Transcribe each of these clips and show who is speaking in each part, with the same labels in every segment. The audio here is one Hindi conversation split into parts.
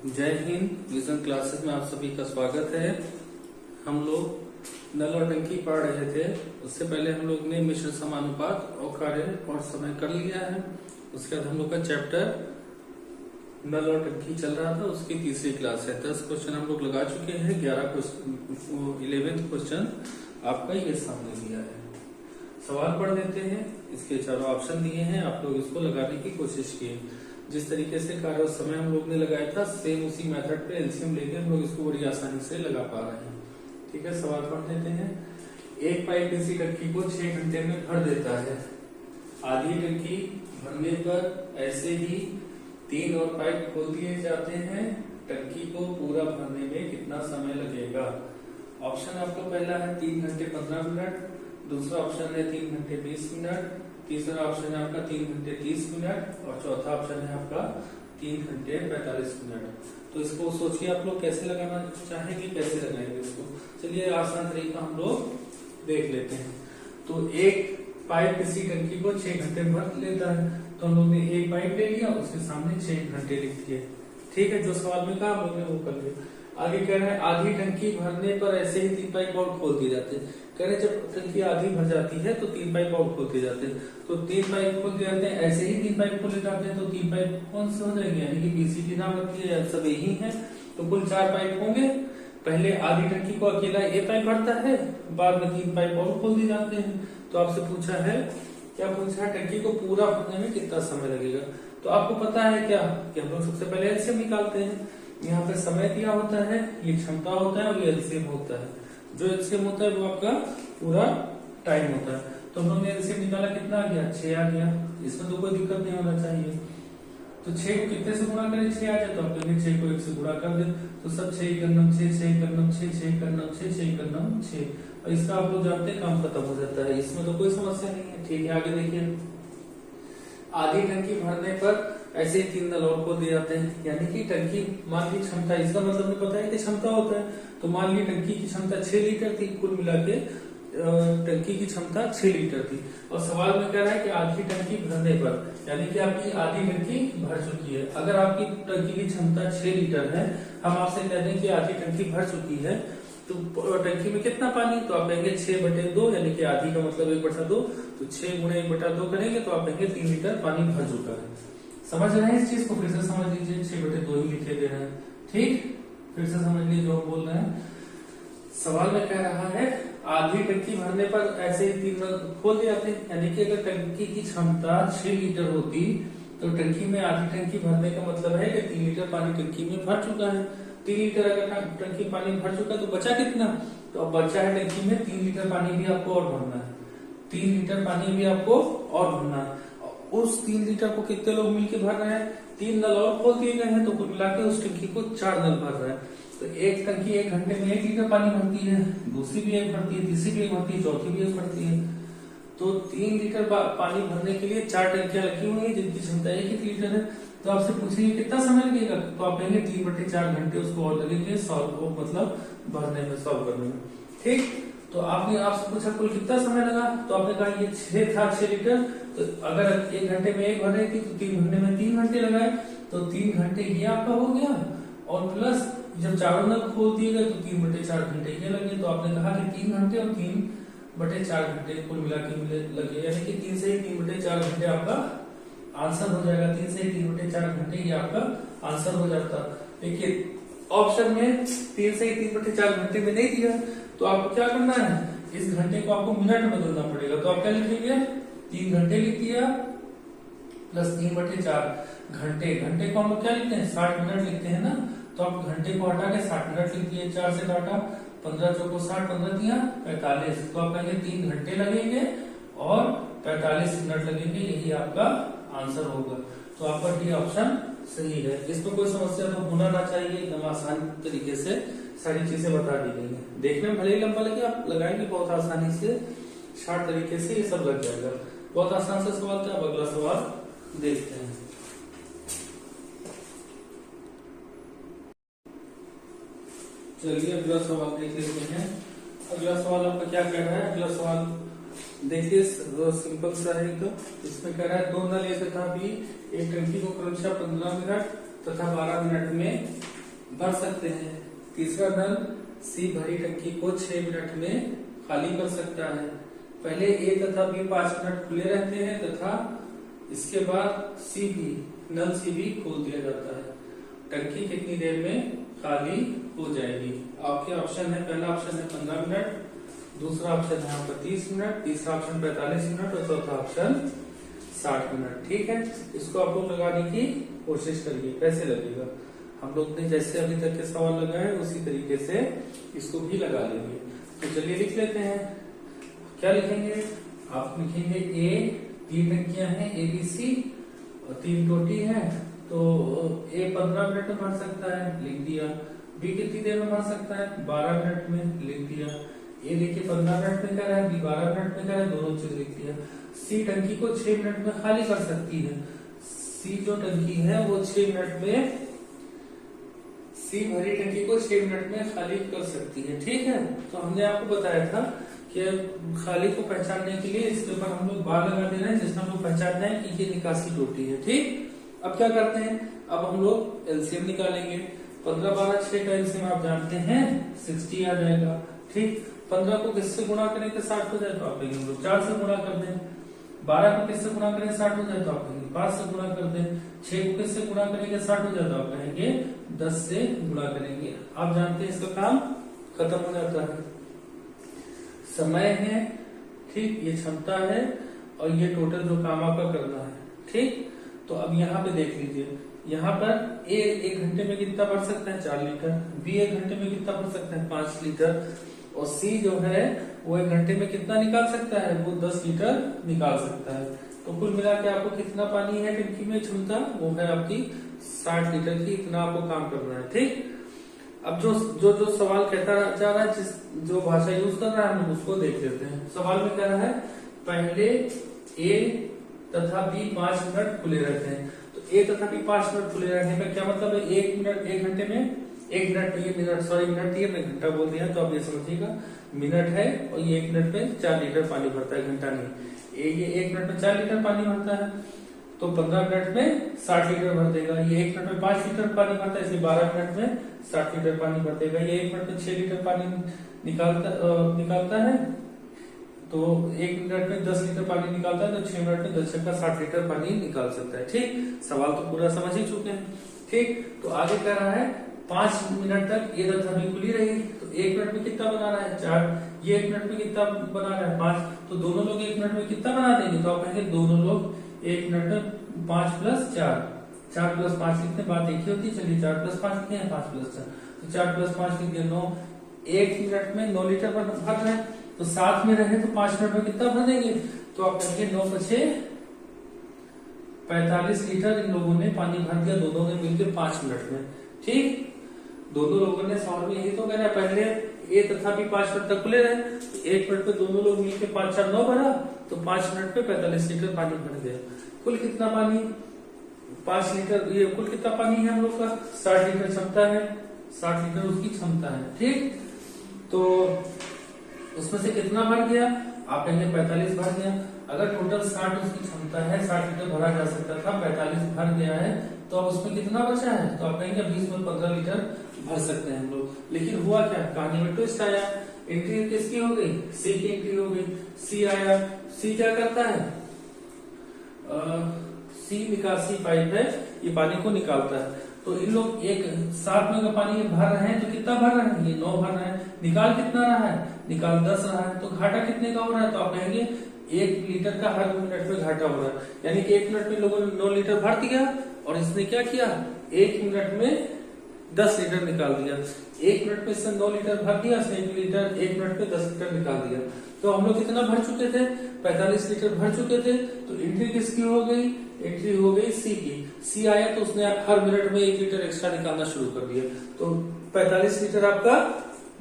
Speaker 1: जय हिंद। विजन क्लासेस में आप सभी का स्वागत है। हम लोग नल और टंकी पढ़ रहे थे। उससे पहले हम लोग ने मिश्र समानुपात और कार्य और समय कर लिया है। उसके बाद हम लोग का चैप्टर नल और टंकी चल रहा था, उसकी तीसरी क्लास है। 10 क्वेश्चन हम लोग लगा चुके हैं। 11वें क्वेश्चन आपका ये सामने दिया है। सवाल पढ़ लेते हैं। इसके चारों ऑप्शन दिए हैं, आप लोग इसको लगाने की कोशिश किए। जिस तरीके से कार्य और समय हम लोग ने लगाया था, सेम उसी मेथड पे एलसीएम लेके हम लोग इसको बड़ी आसानी से लगा पा रहे हैं। ठीक है, सवाल पढ़ लेते हैं। एक पाइप किसी टंकी को 6 घंटे में भर देता है। आधी टंकी भरने पर ऐसे ही 3 और पाइप खोल दिए जाते हैं। टंकी को पूरा भरने में कितना समय लगेगा? ऑप्शन आपका पहला है 3 घंटे 15 मिनट, दूसरा ऑप्शन है 3 घंटे 20 मिनट, तीसरा ऑप्शन है आपका 3 घंटे 30 मिनट और चौथा ऑप्शन है आपका 3 घंटे 45 मिनट। तो इसको सोचिए आप लोग कैसे लगाना चाहेंगे, कैसे लगाएंगे इसको। चलिए आसान तरीका हम लोग देख लेते हैं। तो एक पाइप किसी टंकी को 6 घंटे में भर लेता है, तो हम लोग ने एक पाइप ले लिया, उसके सामने 6 घंटे लिख दिए। ठीक है, जो सवाल में कहा हम लोग ने वो कर लिया। आगे कह रहे हैं आधी टंकी भरने पर ऐसे ही 3 पाइप और खोल दिए जाते हैं। कह रहे जब टंकी आधी भर जाती है तो 3 पाइप और खोल दिए जाते हैं। तो 3 पाइप खोल दिए जाते हैं, ऐसे ही 3 पाइप खोले जाते हैं। तो 3 पाइप कौन से हो जाएंगे, यानी कि बीसीडी नाम रखती है, सब यही है। तो कुल 4 पाइप होंगे। पहले आधी टंकी को अकेला एक पाइप भरता है, बाद में 3 पाइप और खोल दिए जाते हैं। तो आपसे पूछा है, क्या पूछा है, टंकी को पूरा भरने में कितना समय लगेगा। तो आपको पता है क्या कि हम लोग सबसे पहले एलसीएम निकालते हैं। यहाँ पे समय दिया होता है, ये क्षमता होता है और ये एलसीएम होता है। जो एलसीएम होता है वो आपका पूरा टाइम होता है। तो हम लोग ने एलसीएम निकाला, कितना आ गया, 6 आ गया। इसमें तो कोई दिक्कत नहीं होना चाहिए। तो 6 को कितने से गुणा करें, 6 आ जाए तो आप कहेंगे 6 को 1 से गुणा कर दे। तो सब 6 करनम 6, 6 करनम 6, 6 करनम 6, 6 करनम 6। और इसका आप लोग जानते हैं काम खत्म हो जाता है, इसमें तो कोई समस्या नहीं है। ठीक है, आगे देखिए। आधी टंकी भरने पर ऐसे ही 3 नल और खोल दिए जाते हैं। यानी कि टंकी मान ली क्षमता, इसका मतलब नहीं पता है कि क्षमता होता है। तो मान ली टंकी की क्षमता 6 लीटर थी, कुल मिला के टंकी की क्षमता 6 लीटर थी। और सवाल में कह रहा है कि आधी टंकी भरने पर, यानी कि आपकी आधी टंकी भर चुकी है। अगर आपकी टंकी की क्षमता 6 लीटर है, हम आपसे कह दें कि आधी टंकी भर चुकी है, तो टंकी में कितना पानी, तो आप कहेंगे 6/2, यानी कि आधी का मतलब 1/2। तो 6 गुणे 1/2 करेंगे तो आप कहेंगे 3 लीटर पानी भर चुका है। समझ रहे हैं इस चीज को, फिर से समझ लीजिए। 6/2 ही लिखे दे रहे हैं। ठीक, फिर से समझ लीजिए जो हम बोल रहे हैं। सवाल में कह रहा है आधी टंकी भरने पर ऐसे ही 3 नल खोल दिए जाते हैं। यानी कि अगर टंकी की क्षमता 6 लीटर होती तो टंकी में आधी टंकी भरने का मतलब है कि 3 लीटर पानी टंकी में भर चुका है। 3 लीटर अगर टंकी पानी भर चुका तो बचा कितना, तो अब बचा है टंकी में 3 लीटर पानी भी आपको और भरना है। 3 लीटर पानी भी आपको और भरना है। उस 3 लीटर को कितने लोग मिलकर भर रहे हैं, 3 नल और खोल दिए गए हैं। तो कुल मिला के उस टंकी को 4 नल भर रहे हैं। तो एक टंकी 1 घंटे में 1 लीटर पानी भरती है, दूसरी भी 1 भरती है, तीसरी भी 1 भरती है, चौथी भी 1 भरती है। तो 3 लीटर पानी भरने के लिए 4 टंकियां लगी हुई है जिनकी क्षमता 1 लीटर है। तो आपसे पूछेंगे कितना समय लगेगा, तो आप कहेंगे 3/4 घंटे उसको और लगेंगे सॉल्व, मतलब भरने में, सॉल्व करने में। ठीक, तो आपने आपसे पूछा कुल कितना समय लगा, तो आपने कहा ये 6 था, 6 लीटर। तो अगर 1 घंटे में 1 भर रही थी तो 3 घंटे में 3 घंटे लगाए, तो 3 घंटे ये आपका हो गया। और प्लस जब चारों नल खोल दिए गए तो 3/4 घंटे ये लगे। तो आपने कहा कि 3 घंटे और 3/4 घंटे कुल मिला के लगे, यानी कि 3 से ही 3/4 घंटे आपका आंसर हो जाएगा। 3 से ही 3/4 घंटे ये आपका आंसर हो जाता। देखिए ऑप्शन में 3 से ही 3/4 घंटे में नहीं दिया, तो आपको क्या करना है, इस घंटे को आपको मिनट में बदलना पड़ेगा। तो आप क्या लिखेंगे, 3 घंटे लिख दिया प्लस 3/4 घंटे। घंटे को हम लोग क्या लिखते हैं, 60 मिनट लिखते हैं ना। तो आप घंटे को हटा के 60 मिनट लिख दिए, 4 से काटा, 15 चौको 60, 15 दिया 45। तो आप कहेंगे 3 घंटे लगेंगे और 45 मिनट लगेंगे, यही आपका आंसर होगा। तो आपका डी ऑप्शन सही है। इसमें कोई समस्या तो होना ना चाहिए, एकदम आसान तरीके से सारी चीजें बता दी गई है। देखने में भले ही लंबा लगे, आप लगाएंगे बहुत आसानी से, शॉर्ट तरीके से ये सब लग जाएगा। बहुत आसान से सवाल था। अब अगला सवाल देखते हैं। चलिए अगला सवाल देख लेते हैं। अगला सवाल आपका क्या कह रहा है, अगला सवाल देखिए सिंपल सा है। तो इसमें कह रहा है 2 नल ए तथा बी एक टंकी को क्रमशः 15 मिनट तथा 12 मिनट में भर सकते हैं। तीसरा नल सी भरी टंकी को 6 मिनट में खाली कर सकता है। पहले ए तथा बी 5 मिनट खुले रहते हैं तथा इसके बाद सी भी नल सी भी खोल दिया जाता है। टंकी कितनी देर में खाली हो जाएगी? आपके ऑप्शन है, पहला ऑप्शन है 15 मिनट, दूसरा ऑप्शन है आपका 30 मिनट, तीसरा ऑप्शन 45 मिनट और चौथा ऑप्शन 60 मिनट। ठीक है, इसको आप लोग लगाने की कोशिश करिए, कैसे लगेगा। हम लोग ने जैसे अभी तक के सवाल लगाए उसी तरीके से इसको भी लगा लेंगे। तो चलिए लिख लेते हैं। क्या लिखेंगे? आप लिखेंगे ए 3 टंकियां हैं ABC और 3 टोटी है, तो ए 15 मिनट में भर सकता है, लिख दिया। बी कितनी देर में भर सकता है? 12 मिनट में, लिख दिया। ए देखिए 15 मिनट में कर रहा है, बी 12 मिनट में कर रहा है, दोनों चीज लिख दिया। सी टंकी को 6 मिनट में खाली कर सकती है। सी जो टंकी है वो 6 मिनट में, सी भरी टंकी को 6 मिनट में खाली कर सकती है। ठीक है, तो हमने आपको बताया था कि खाली को पहचानने के लिए इसके ऊपर हम लोग बार लगा दे रहे हैं, जिसमें हम लोग पहचानते हैं कि ये निकासी टोटी है। ठीक, अब क्या करते हैं, अब हम लोग एलसीएम निकालेंगे। 15 12 6 का एलसीएम आप जानते हैं 60 आ जाएगा। ठीक, 15 को किससे गुणा करें तो 60 हो जाए, तो आप कहेंगे हम लोग 4 से गुणा कर दें। 12 को किससे गुणा करें 60 हो जाए, तो आप कहेंगे 5 से गुणा कर दें। 6 को किससे गुणा करेंगे 60 हो जाए, तो आप कहेंगे 10 से गुणा करेंगे। आप जानते हैं इसका काम खत्म हो जाता है। समय है, ठीक, ये क्षमता है और ये टोटल जो काम आपका करना है। ठीक, तो अब यहाँ पे देख लीजिए, यहाँ पर ए 1 घंटे में कितना भर सकता है? 4 लीटर। बी 1 घंटे में कितना भर सकता है? 5 लीटर। और सी जो है वो 1 घंटे में कितना निकाल सकता है? वो 10 लीटर निकाल सकता है। तो कुल मिला के आपको कितना पानी है टंकी में क्षमता? वो है आपकी 60 लीटर की। इतना आपको काम करना है। ठीक, अब जो सवाल कहता जा रहा है, जो भाषा यूज कर रहा है हम उसको देख लेते हैं। सवाल में कह रहा है पहले ए तथा बी 5 मिनट खुले रहते हैं। तो ए तथा बी 5 मिनट खुले रहने का क्या मतलब है? 1 मिनट 1 घंटे में, 1 मिनट में, ये मिनट सॉरी मिनट दिए, मैं घंटा बोल दिया, तो आप ये समझिएगा मिनट है और ये 1 मिनट में 4 लीटर पानी भरता है, घंटा नहीं। ये 1 मिनट में 4 लीटर पानी भरता है, तो 15 मिनट में 60 लीटर भर देगा। ये 1 मिनट में 5 लीटर पानी भरता है, इसलिए 12 मिनट में 60 लीटर पानी भर देगा। ये 1 मिनट में 6 लीटर पानी निकालता है, तो 1 मिनट में 10 लीटर पानी निकालता है, तो 6 मिनट में 10 का 60 लीटर पानी निकाल सकता है। ठीक, सवाल तो पूरा समझ ही चुके हैं। ठीक, तो आगे कह रहा है 5 मिनट तक ये रथ अभी खुली रही, तो 1 मिनट में कितना बना रहा है? 4। ये 1 मिनट में कितना बना रहा है? 5। तो दोनों लोग 1 मिनट में कितना बना देंगे? तो आप कहेंगे दोनों लोग 1 मिनट में 5 + 4, 4 + 5 लिखते, बात एक ही होती है। चलिए 4 + 5 लिखते हैं, 5 + 4, तो 4 + 5 लिख दिया 9। 1 मिनट में 9 लीटर भर रहे हैं, तो साथ में रहे तो 5 मिनट में कितना भर देंगे? तो आप कहेंगे 9 × 6 45 लीटर इन लोगों ने पानी भर दिया, दोनों ने मिलकर 5 मिनट में। ठीक, दोनों लोगों ने सवाल में यही तो कह रहा है, पहले ए तथा बी 5 मिनट तक खुले रहे, तो 1 मिनट में दोनों लोग मिलकर 5 × 4 = 9 भरा, तो 5 मिनट में 45 लीटर पानी भर गया। कुल कितना पानी? 5 लीटर। ये कुल कितना पानी है हम लोग का? 60 लीटर क्षमता है, 60 लीटर उसकी क्षमता है। ठीक, तो उसमें से कितना भर गया? आप कहेंगे 45 भर गया। अगर टोटल 60 उसकी क्षमता है, 60 लीटर भरा जा सकता था, 45 भर गया है, तो अब उसमें कितना बचा है? तो आप कहेंगे 20 में 15 लीटर भर सकते हैं हम लोग। लेकिन हुआ क्या? कहानी में ट्विस्ट आया। एंट्री किसकी हो गई? सी की एंट्री हो गई। सी आया। सी क्या करता है? सी निकासी पाइप है, ये पानी को निकालता है। तो इन लोग एक साथ में अगर पानी भर रहे हैं तो कितना भर रहे हैं? ये 9 भर रहे हैं। निकाल कितना रहा है? निकाल 10 रहा है। तो घाटा कितने का हो रहा है? तो आप कहेंगे 1 लीटर का हर मिनट में घाटा हो रहा है। यानी कि 1 मिनट में लोगों ने 9 लीटर भर दिया और इसने क्या किया? 1 मिनट में 10 लीटर निकाल दिया। 1 मिनट में इसने 9 लीटर भर दिया, 1 लीटर 1 मिनट में 10 लीटर निकाल दिया। तो हम लोग कितना भर चुके थे? 45 लीटर भर चुके थे। तो एंट्री किसकी हो गई? एंट्री हो गई सी की। सी आया तो उसने हर मिनट में 1 लीटर एक्स्ट्रा निकालना शुरू कर दिया। तो 45 लीटर आपका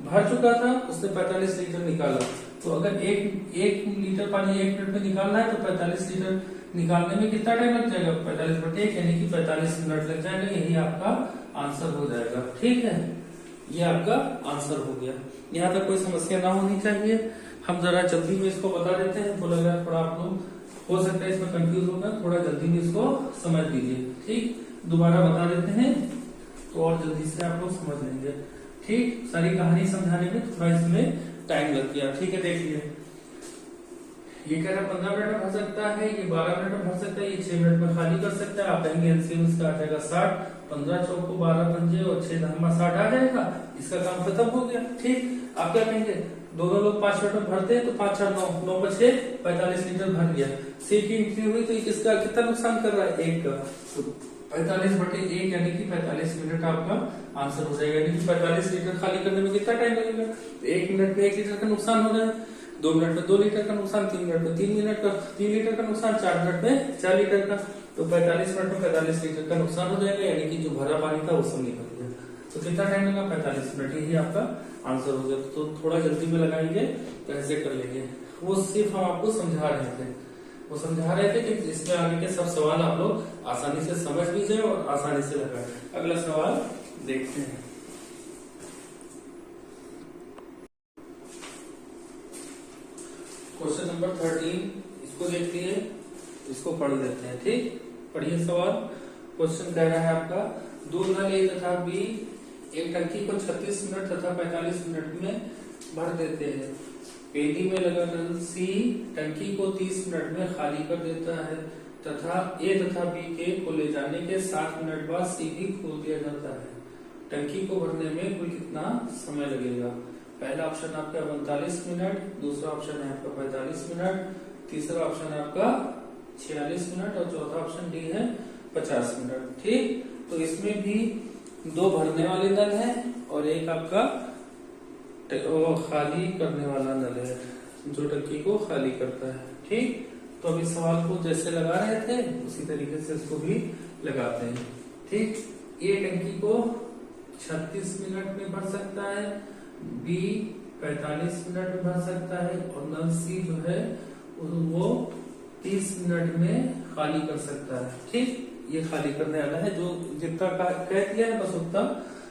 Speaker 1: भर चुका था, उसने 45 लीटर निकाला। तो अगर एक लीटर पानी 1 मिनट में निकालना है तो 45 लीटर निकालने में कितना टाइम लग जाएगा? 45/1 यानी कि 45 मिनट लग जाएगा। यही आपका आंसर हो जाएगा। ठीक है, ये आपका आंसर हो गया। यहाँ तक कोई समस्या ना होनी चाहिए। हम जरा जल्दी में इसको बता देते हैं, तो लग रहा है थोड़ा आप लोग हो सकता है इसमें कंफ्यूज होगा, थोड़ा जल्दी में इसको समझ लीजिए। ठीक, दोबारा बता देते हैं। तो और जल्दी से आप लोग समझ लेंगे। ठीक, सारी कहानी समझाने में थोड़ा इसमें टाइम लग गया। ठीक है, देखिए ये कह रहा 15 मिनट में भर सकता है, ये 12 मिनट में भर सकता है, ये 6 मिनट में खाली कर सकता है। आप कहेंगे एलसीएम इसका आ जाएगा 60, 15 चौको 12 पंजे और 6 धर्मा 60 आ जाएगा, इसका काम खत्म हो गया। ठीक, आप क्या कहेंगे, दोनों लोग 5 मिनट में भरते हैं तो 5 4 9 9 पर 6 45 लीटर भर गया। सी की एंट्री हुई तो इसका कितना नुकसान कर रहा है, 1 का, तो 45/1 यानी कि 45 मिनट आपका आंसर हो जाएगा। यानी कि 45 लीटर खाली करने में कितना टाइम लगेगा, 1 मिनट में 1 लीटर का नुकसान हो रहा है, 2 मिनट में 2 लीटर का नुकसान, 3 मिनट में 3 लीटर का नुकसान, 4 मिनट में 4 लीटर का, तो 45 मिनट में 45 लीटर का नुकसान हो जाएगा। यानी कि जो भरा पानी था वो सब निकल गया। तो कितना टाइम लगा, 45 मिनट, यही आपका आंसर हो गया। तो थोड़ा जल्दी में लगाएंगे तो ऐसे कर लेंगे। वो सिर्फ हम आपको समझा रहे थे, वो समझा रहे थे कि इसमें आगे के सब सवाल आप लोग आसानी से समझ भी जाए और आसानी से लगाए। अगला सवाल देखते हैं। क्वेश्चन नंबर 13, इसको देख लिए, इसको पढ़ लेते हैं। ठीक, पढ़िए सवाल। क्वेश्चन कह रहा है आपका, दो नल ए तथा बी एक टंकी को 36 मिनट तथा 45 मिनट में भर देते हैं। पेटी में लगा नल सी टंकी को 30 मिनट में खाली कर देता है तथा ए तथा बी के खोले जाने के 7 मिनट बाद सी भी खोल दिया जाता है। टंकी को भरने में कुल कितना समय लगेगा। पहला ऑप्शन आपका 45 मिनट, दूसरा ऑप्शन है आपका 45 मिनट, तीसरा ऑप्शन है आपका 46 मिनट और चौथा ऑप्शन डी है 50 मिनट। ठीक, तो इसमें भी 2 भरने वाले नल है और एक आपका खाली करने वाला नल है जो टंकी को खाली करता है। ठीक, तो अभी सवाल को जैसे लगा रहे थे उसी तरीके से इसको भी लगाते हैं। ठीक, ए टंकी को 36 मिनट में भर सकता है, बी 45 मिनट में भर सकता है और नल सी जो है वो 30 मिनट में खाली कर सकता है। ठीक, ये खाली करने वाला है, जो जितना कह दिया है बस उतना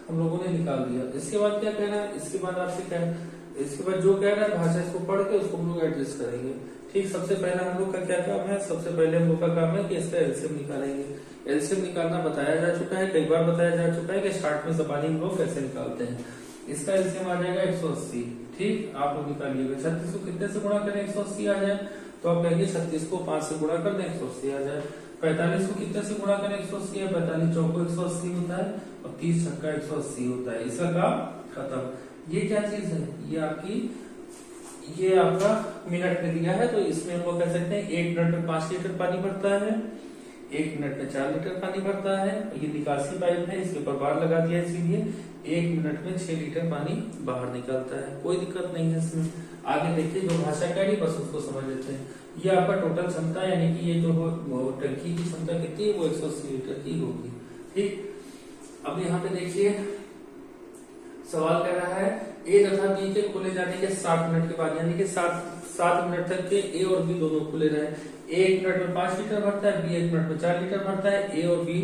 Speaker 1: हम लोगों ने निकाल दिया। इसके बाद क्या कह रहा है, इसके बाद आपसे क्या, इसके बाद जो कह रहा है भाषा इसको पढ़ के उसको हम लोग एडजस्ट करेंगे। ठीक, सबसे पहले हम लोग का क्या काम है, सबसे पहले हम लोग का काम है कि इसका एलसीएम निकालेंगे। एलसीएम निकालना बताया जा चुका है, कई बार बताया जा चुका है कि शार्ट में जबानी हम लोग कैसे निकालते हैं। इसका एलसीएम आ जाएगा 180। ठीक, आप लोग निकालिएगा। 36 को कितने से गुणा करें 180 आ जाए, तो आप कहेंगे 36 को 5 से गुणा कर दें 180 आ जाए। 45 को कितने से गुणा करें 180 है, 45 चौको 180 होता है और 30 छक्का 180 होता है। इसका काम खत्म। ये क्या चीज है, ये आपका मिनट में दिया है, तो इसमें हम लोग कह सकते हैं 1 मिनट में 5 लीटर पानी भरता है, 1 मिनट में 4 लीटर पानी भरता है। ये निकासी पाइप है, इसके ऊपर बार लगा दिया, इसीलिए 1 मिनट में 6 लीटर पानी बाहर निकलता है। कोई दिक्कत नहीं है इसमें। आगे देखिए, जो भाषा कह रही बस उसको समझ लेते हैं। ये आपका टोटल क्षमता यानी कि ये जो टंकी की क्षमता कितनी है वो 180 लीटर की होगी। ठीक, अब यहाँ पे देखिए सवाल कह रहा है ए तथा बी के खोले जाने के 60 मिनट के बाद, यानी कि 7 मिनट तक के ए और बी दोनों खुले रहे। ए 1 मिनट में 5 लीटर भरता है, बी 1 मिनट में 4 लीटर भरता है। ए और बी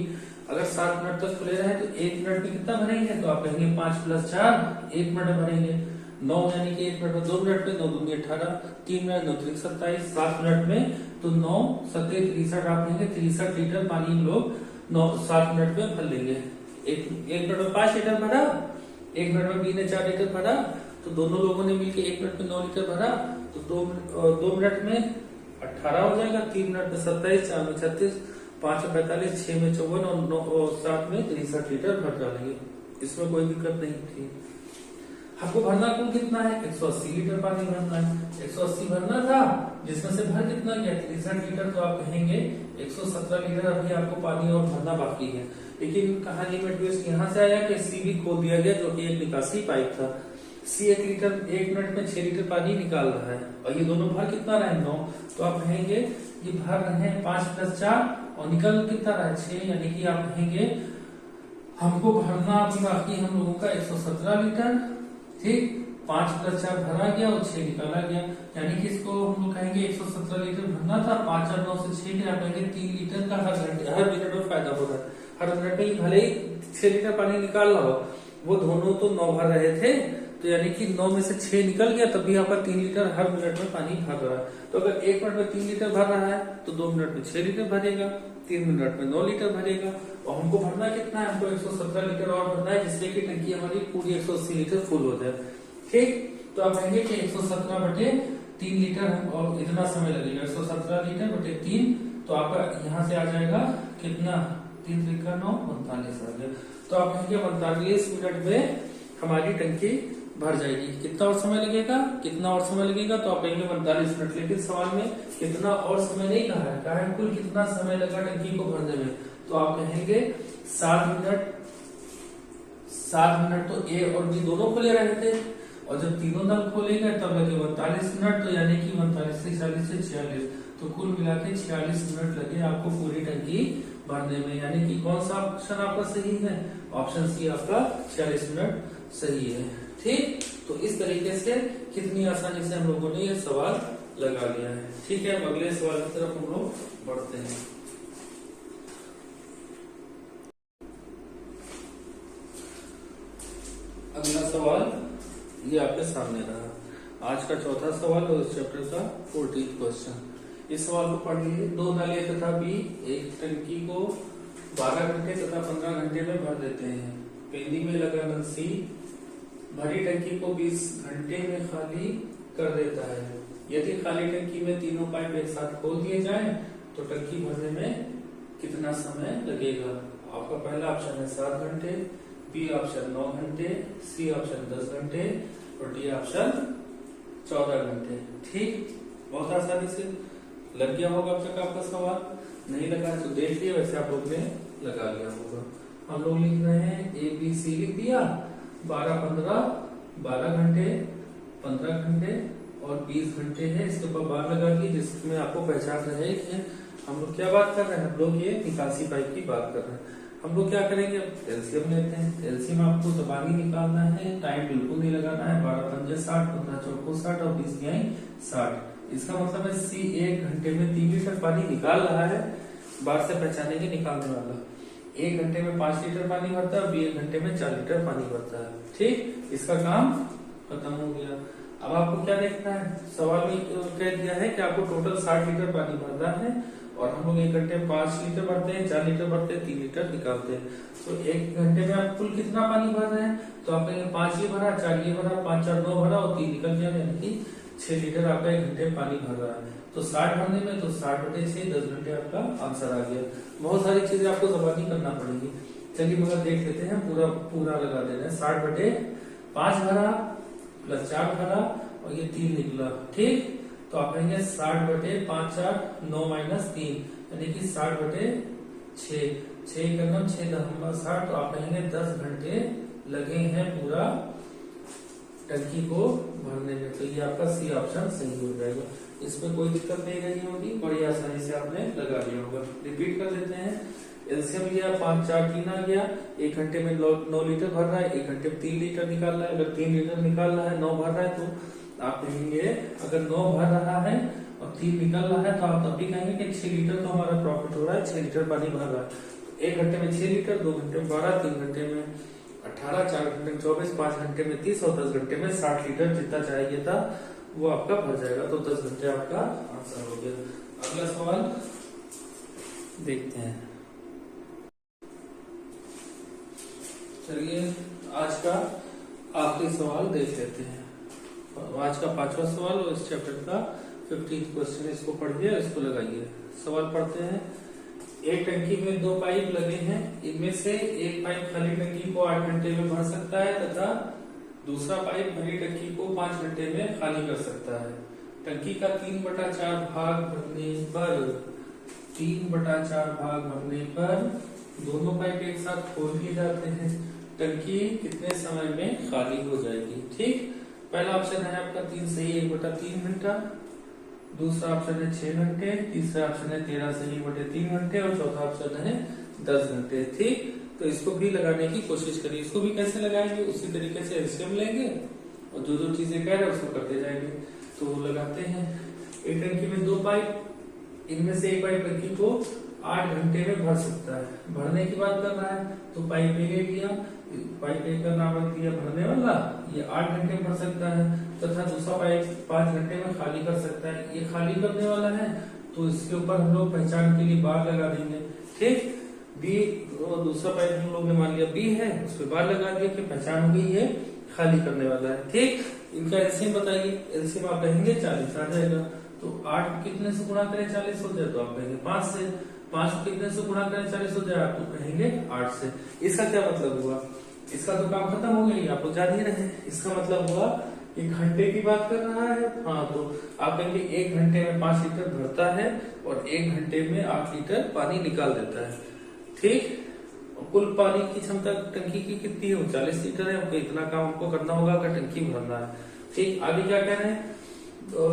Speaker 1: अगर 7 मिनट तक खुले रहे तो 1 मिनट में कितना भरेंगे, तो आप कहेंगे 5 + 4 1 मिनट में भरेंगे। 9 यानी कि 1 मिनट में 2 मिनट में 9 दूनी 18, 3 मिनट 9 3 27, 7 मिनट में तो 9 7 63 आप कहेंगे 63 लीटर पानी लोग 7 मिनट में भर लेंगे। एक मिनट में 5 लीटर भरा, 1 मिनट में बी ने 4 लीटर भरा, तो दोनों लोगों ने मिलकर 1 मिनट में 9 लीटर भरा, तो 2 मिनट में 18 हो जाएगा, 3 मिनट में 27, 4 में 36, 5 में 45, 6 में 54 और 7 में 63 लीटर भर डालेंगे। इसमें कोई दिक्कत नहीं थी। आपको भरना कुल कितना है, 180 लीटर पानी भरना है। 180 भरना था, जिसमें से भर कितना गया 63 लीटर, तो आप कहेंगे 117 लीटर अभी आपको पानी और भरना बाकी है। लेकिन कहानी में ट्विस्ट यहाँ से आया कि सी भी खोल दिया गया, जो कि एक निकासी पाइप था। सी 1 मिनट में 6 लीटर पानी निकाल रहा है और ये दोनों भर कितना रहे 9, तो आप कहेंगे ये भर रहे हैं 5 + 4 और निकल कितना रहा है 6, यानी कि आप कहेंगे हमको भरना अभी बाकी हम लोगों का 117 लीटर। ठीक, 5 + 4 भरा गया और 6 निकाला गया, यानी कि इसको हम लोग कहेंगे 117 लीटर भरना था। 5 और 9 से 6 आप कहेंगे 3 लीटर का हर मिनट में फायदा हो रहा है। हर मिनट में भले ही 6 लीटर पानी निकाल रहा हो, वो दोनों तो 9 भर रहे थे तो यानी कि 9 में से 6 निकल गया, तब भी आपका 3 लीटर हर मिनट में पानी भर रहा है। तो अगर 1 मिनट में 3 लीटर भर रहा है तो 2 मिनट में 6 लीटर भरेगा, 3 मिनट में 9 लीटर भरेगा। और हमको भरना कितना है, हमको 117 लीटर और भरना है, जिससे कि टंकी हमारी पूरी 180 लीटर फुल हो जाए। ठीक, तो आप कहेंगे कि 117 बटे 3 लीटर और इतना समय लगेगा, 117 लीटर बटे 3, तो आपका यहाँ से आ जाएगा कितना, 3 त्रिका 9, 42 आ गया। तो आप कहेंगे 45 मिनट में हमारी टंकी भर जाएगी। कितना और समय लगेगा, कितना और समय लगेगा, तो आप कहेंगे 45 मिनट। लेकिन सवाल में कितना और समय नहीं कहा है, कहा है कुल कितना समय लगा टंकी को भरने में, तो आप कहेंगे 7 मिनट। 7 मिनट तो ए और बी दोनों खुले रहे थे, और जब तीनों नल खोले गए तब लगे 42 मिनट, तो यानी कि 42 से 40 से 46, तो कुल मिला के 46 मिनट लगे आपको पूरी टंकी भरने में। यानी कि कौन सा ऑप्शन आपका सही है, ऑप्शन सी आपका 46 मिनट सही है। ठीक, तो इस तरीके से कितनी आसानी से हम लोगों ने ये सवाल लगा लिया है। ठीक है, अब अगले सवाल की तरफ हम लोग बढ़ते हैं। अगला सवाल ये आपके सामने रहा, आज का चौथा सवाल और इस चैप्टर का 14th क्वेश्चन। इस सवाल को पढ़िए। 2 नल ए तथा बी एक टंकी को 12 घंटे तथा 15 घंटे में भर देते हैं। पेंदी में लगा नल सी भरी टंकी को 20 घंटे में खाली कर देता है। यदि खाली टंकी में तीनों पाइप एक साथ खोल दिए जाएं तो टंकी भरने में कितना समय लगेगा। आपका पहला ऑप्शन है 7 घंटे, बी ऑप्शन 9 घंटे, सी ऑप्शन 10 घंटे और डी ऑप्शन 14 घंटे। ठीक, बहुत आसानी से लग गया होगा अब तक आपका सवाल। नहीं लगा तो देख लिया, वैसे आप लोग ने लगा लिया होगा। हम लोग लिख रहे हैं ए बी सी लिख दिया, 12 15 12 घंटे, 15 घंटे और 20 घंटे है। इसके ऊपर बार लगा दी, जिसमें आपको पहचान रहे कि हम लोग क्या बात कर रहे हैं, हम लोग ये निकासी पाइप की बात कर रहे हैं। हम लोग क्या करेंगे, एलसीएम लेते हैं। एलसीएम आपको दबानी निकालना है, टाइम बिल्कुल नहीं लगाना है। 12 पंजे 60, 15 चौको 60 और 20 तिहाई 60। इसका मतलब है सी 1 घंटे में 3 लीटर पानी निकाल रहा है। बार से पहचानेंगे निकालने वाला। 1 घंटे में 5 लीटर पानी भरता है, 1 घंटे में 4 लीटर पानी भरता है। ठीक, इसका काम खत्म हो गया। अब आपको क्या देखना है, सवाल में कह दिया है कि आपको टोटल 60 लीटर पानी भरना है और हम लोग 1 घंटे में 5 लीटर भरते हैं, 4 लीटर भरते हैं, 3 लीटर निकालते हैं। तो 1 घंटे में आप कुल कितना पानी भर रहे हैं, तो आपने 5 ये भरा, 4 ये भरा, 5 4 9 भरा और 3 निकल गया, यानी कि 6 लीटर आपका 1 घंटे में पानी भर रहा है। तो 60 भरने में तो 60 बटे 6, 10 घंटे आपका आंसर आ गया। बहुत सारी चीजें आपको जबानी करना पड़ेगी। चलिए मगर देख लेते हैं, पूरा पूरा लगा देना है। 60 बटे 5 भरा प्लस 4 भरा और ये 3 निकला। ठीक, तो आप कहेंगे 60 बटे 5 4 9 माइनस 3, यानी कि 60 बटे 6, 6 का 9 6 10 60। तो आप कहेंगे 10 घंटे लगे हैं पूरा टंकी को भरने में। तो ये आपका सी ऑप्शन सही हो जाएगा। इसमें कोई दिक्कत नहीं रही होगी, बड़ी आसानी से आपने लगा लिया होगा। रिपीट कर लेते हैं। एलसीएम लिया, 5 4 3 आ गया। 1 घंटे में 9 लीटर भर रहा है, 1 घंटे में 3 लीटर निकाल रहा है। अगर 3 लीटर निकाल रहा है, 9 भर रहा है, तो आप कहेंगे अगर 9 भर रहा है और 3 निकल रहा है तो आप तब भी कहेंगे कि 6 लीटर तो हमारा प्रॉफिट हो रहा है, 6 लीटर पानी भर रहा है। 1 घंटे में 6 लीटर, 2 घंटे में 12, 3 घंटे में 18, 4 घंटे में 24, 5 घंटे में 30 और 10 घंटे में 60 लीटर जितना चाहिए था वो आपका भर जाएगा। तो 10 घंटे आपका आंसर हो गया। अगला सवाल देखते हैं। चलिए आज का आखिरी सवाल देख लेते हैं। आज का 5वां सवाल और इस चैप्टर का 15th क्वेश्चन। इसको पढ़िए, इसको लगाइए। सवाल पढ़ते हैं। एक टंकी में 2 पाइप लगे हैं, इनमें से एक पाइप खाली टंकी को 8 घंटे में भर सकता है तथा दूसरा पाइप भरी टंकी को 5 घंटे में खाली कर सकता है। टंकी का 3/4 भाग भरने पर 3/4 भाग भरने पर दोनों पाइप एक साथ खोल दिए जाते हैं। टंकी कितने समय में खाली हो जाएगी। ठीक, पहला ऑप्शन है आपका 3 सही 1/3 घंटा, दूसरा ऑप्शन है 6 घंटे, तीसरा ऑप्शन है 13 सही 1/3 घंटे और चौथा ऑप्शन है 10 घंटे। ठीक, तो इसको भी लगाने की कोशिश करिए। इसको भी कैसे लगाएंगे, उसी तरीके से एलसीएम लेंगे और जो जो चीजें कह रहे हैं उसको करते जाएंगे। तो लगाते हैं। एक टंकी में 2 पाइप, इनमें से एक पाइप टंकी को 8 घंटे में भर सकता है। भरने की बात कर रहा है तो पाइप ए ले लिया, पाइप ए का नाम रख दिया भरने वाला, ये 8 घंटे में भर सकता है, तथा दूसरा पाइप 5 घंटे में खाली कर सकता है। ये खाली करने वाला है तो इसके ऊपर हम लोग पहचान के लिए बार लगा देंगे। ठीक, बी दूसरा पाइप हम लोग ने मान लिया बी है, उस पर बार लगा दिया कि पहचान हो गई है, खाली करने वाला है। ठीक, इनका एलसीएम बताइए। एलसीएम आप कहेंगे 40 आ जाएगा। तो 8 कितने से गुणा करें 40 हो जाए, तो आप कहेंगे 5 से। 5 कितने से गुणा करें 40 हो जाए, आप तो कहेंगे 8 से। इसका क्या मतलब हुआ, इसका तो काम खत्म हो गया, आप लोग जान ही रहे। इसका मतलब हुआ एक घंटे की बात कर रहा है। हाँ, तो आप कहेंगे 1 घंटे में 5 लीटर भरता है और 1 घंटे में 8 लीटर पानी निकाल देता है। ठीक, कुल पानी की क्षमता टंकी की कितनी है, 40 लीटर है। हमको इतना काम हमको करना होगा अगर टंकी भरना है। ठीक, आगे क्या कह रहे हैं, तो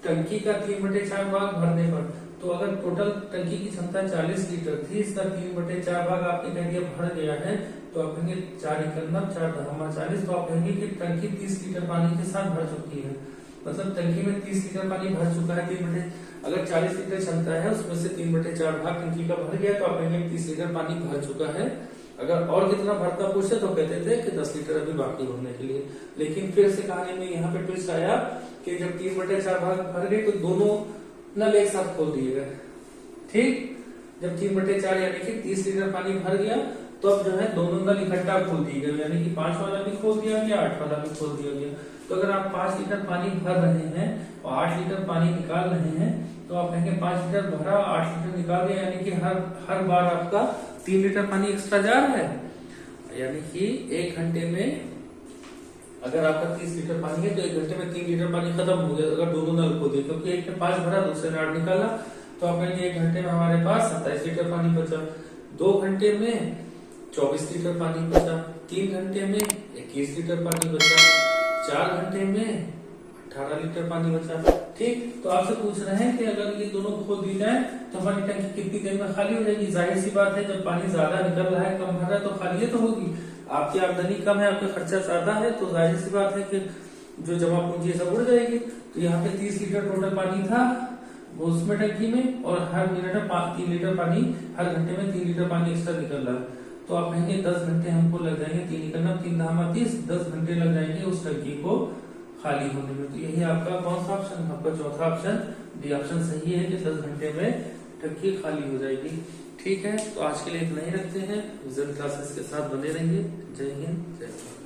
Speaker 1: टंकी का 3/4 भाग भरने पर, तो अगर टोटल टंकी की क्षमता 40 लीटर थी, इसका 3/4 भाग आपने कह दिया भर गया है, तो आप कहेंगे 4 × 4 = 40। तो आप कहेंगे कि टंकी 30 लीटर पानी के साथ भर चुकी है। मतलब टंकी में 30 लीटर पानी भर चुका है। अगर 40 लीटर क्षमता है उसमें से 3/4 भाग टंकी का भर गया, तो आप कहेंगे 30 लीटर पानी भर चुका है। अगर और कितना भरता पूछे तो कहते थे कि 10 लीटर अभी बाकी भरने के लिए। लेकिन फिर से कहानी में यहाँ पे ट्विस्ट आया कि जब 3/4 भाग भर गए तो दोनों नल एक साथ खोल दिए गए। ठीक, जब 3/4 यानी कि 30 लीटर पानी भर गया, तो अब जो है दोनों नल इकट्ठा खोल दिए गए, यानी कि 5 वाला भी खोल दिया गया, 8 वाला भी खोल दिया गया। तो अगर आप 5 लीटर पानी भर रहे हैं और 8 लीटर पानी निकाल रहे हैं, तो आप कहेंगे 5 लीटर भरा 8 लीटर निकाल दिया, यानी कि हर बार आपका 3 लीटर पानी एक्स्ट्रा जा रहा है। यानी कि 1 घंटे में अगर आपका 30 लीटर पानी है तो 1 घंटे में 3 लीटर पानी खत्म हो गया अगर दोनों नल खोल दिए, क्योंकि एक ने 5 भरा दूसरे ने 8 निकाला। तो आप कहेंगे 1 घंटे में हमारे पास 27 लीटर पानी बचा, 2 घंटे में 24 लीटर पानी बचा, 3 घंटे में 21 लीटर पानी बचा, 4 घंटे में 18 लीटर पानी बचा। ठीक, तो आपसे पूछ रहे हैं कि अगर ये दोनों खोल दी जाए तो हमारी टंकी कितनी देर में खाली हो जाएगी। जाहिर सी बात है, जब पानी ज्यादा निकल रहा है, कम भर रहा है, तो खाली तो होगी। आपकी आमदनी कम है, आपका खर्चा ज्यादा है, तो जाहिर सी बात है कि जो जमा पूंजी सब उड़ जाएगी। तो यहाँ पे 30 लीटर टोटल पानी था उसमें टंकी में, और हर मिनट में 3 लीटर पानी, हर घंटे में 3 लीटर पानी एक्स्ट्रा निकल रहा है। तो आप कहेंगे 10 घंटे हमको लग जाएंगे, 3 निकलना 3 × 30, 10 घंटे लग जाएंगे उस टंकी को खाली होने में। तो यही आपका कौन सा ऑप्शन, आपका चौथा ऑप्शन डी ऑप्शन सही है कि 10 घंटे में टंकी खाली हो जाएगी। ठीक है, तो आज के लिए इतना ही रखते हैं। विजन क्लासेस के साथ बने रहिए। जय हिंद, जय भारत।